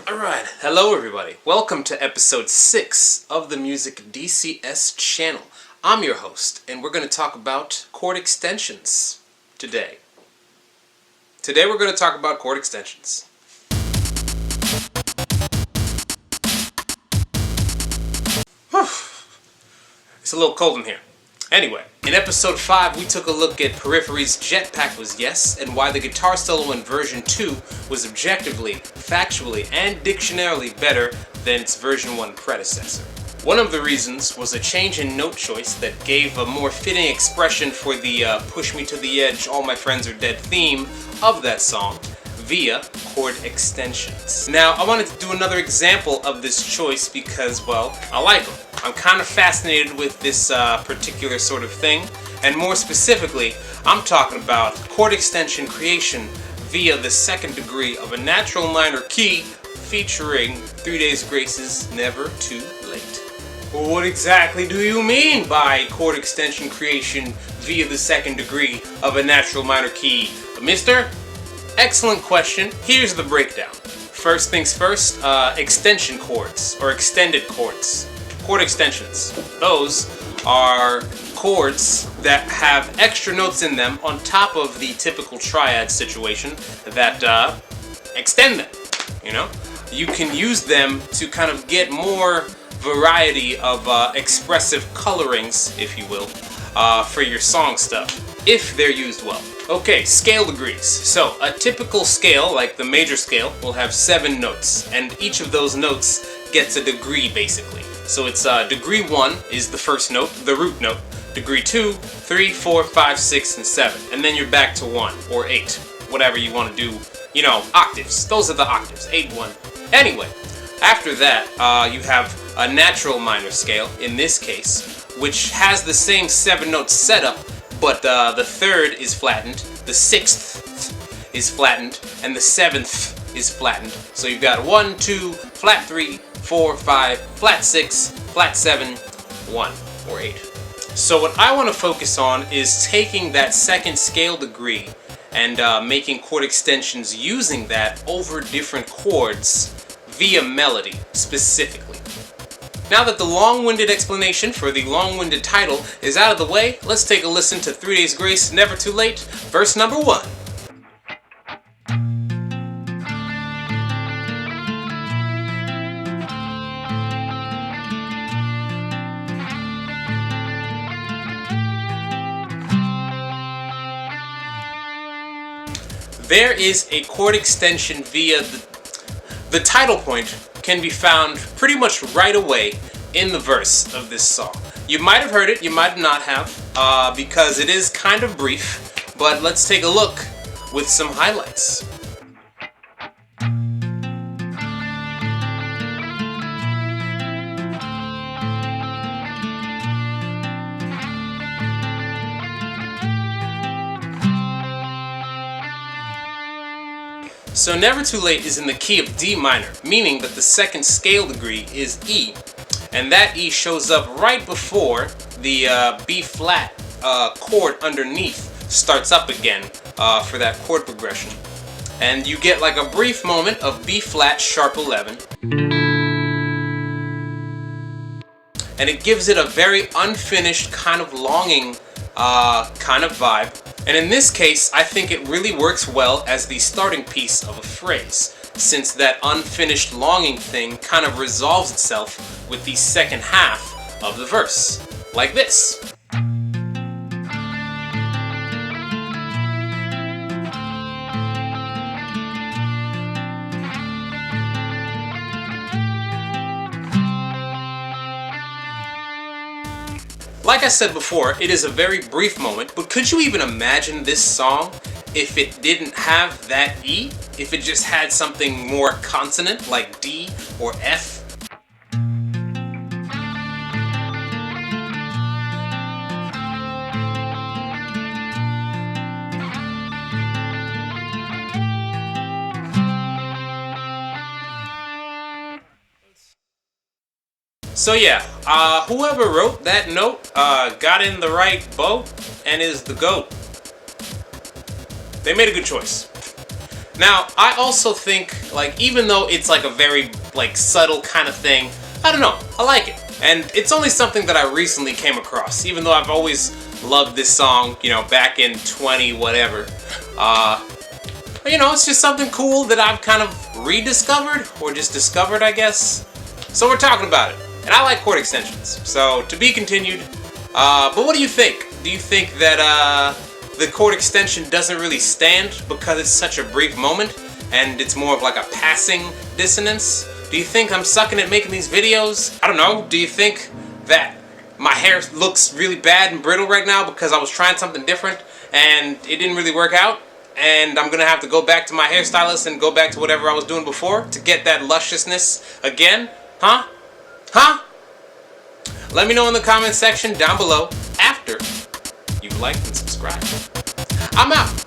Alright, hello everybody. Welcome to episode 6 of the Music DCS channel. I'm your host, and we're going to talk about chord extensions today. Today we're going to talk about chord extensions. Whew. It's a little cold in here. Anyway, in episode 5 we took a look at Periphery's Jetpack Was Yes, and why the guitar solo in version 2 was objectively, factually, and dictionarily better than its version 1 predecessor. One of the reasons was a change in note choice that gave a more fitting expression for the Push Me to the Edge, All My Friends Are Dead theme of that song via chord extensions. Now, I wanted to do another example of this choice because, well, I like them. I'm kind of fascinated with this particular sort of thing, and more specifically, I'm talking about chord extension creation via the second degree of a natural minor key featuring 3 Days Grace's Never Too Late. Well, what exactly do you mean by chord extension creation via the second degree of a natural minor key, mister? Excellent question. Here's the breakdown. First things first, extension chords, or extended chords. Chord extensions. Those are chords that have extra notes in them on top of the typical triad situation that extend them, you know? You can use them to kind of get more variety of expressive colorings, if you will, for your song stuff, if they're used well. Okay, scale degrees. So, a typical scale, like the major scale, will have 7 notes, and each of those notes gets a degree, basically. So it's degree 1 is the first note, the root note. Degree 2, 3, 4, 5, 6, and 7. And then you're back to 1, or 8. Whatever you want to do. You know, octaves. Those are the octaves. 8, 1. Anyway, after that, you have a natural minor scale, in this case, which has the same 7 note setup, but the third is flattened, the 6th is flattened, and the 7th is flattened. So you've got 1, 2, flat 3, 4, 5, flat 6, flat 7, 1, or 8. So what I want to focus on is taking that second scale degree and making chord extensions using that over different chords via melody, specifically. Now that the long-winded explanation for the long-winded title is out of the way, let's take a listen to 3 Days Grace, Never Too Late, verse number 1. There is a chord extension via the title point can be found pretty much right away in the verse of this song. You might have heard it, you might not have, because it is kind of brief, but let's take a look with some highlights. So Never Too Late is in the key of D minor, meaning that the second scale degree is E, and that E shows up right before the B flat chord underneath starts up again for that chord progression. And you get like a brief moment of B flat sharp 11, and it gives it a very unfinished kind of longing kind of vibe. And in this case, I think it really works well as the starting piece of a phrase, since that unfinished longing thing kind of resolves itself with the second half of the verse, like this. Like I said before, it is a very brief moment, but could you even imagine this song if it didn't have that E? If it just had something more consonant like D or F? So yeah, whoever wrote that note got in the right boat and is the GOAT. They made a good choice. Now, I also think, like, even though it's like a very, like, subtle kind of thing, I don't know, I like it. And it's only something that I recently came across, even though I've always loved this song, you know, back in 20 whatever. But, you know, it's just something cool that I've kind of rediscovered, or just discovered, I guess. So we're talking about it. And I like chord extensions, so to be continued. But what do you think? Do you think that the chord extension doesn't really stand because it's such a brief moment, and it's more of like a passing dissonance? Do you think I'm sucking at making these videos? I don't know. Do you think that my hair looks really bad and brittle right now because I was trying something different and it didn't really work out? And I'm gonna have to go back to my hairstylist and go back to whatever I was doing before to get that lusciousness again? Huh? Huh? Let me know in the comment section down below after you've liked and subscribed. I'm out.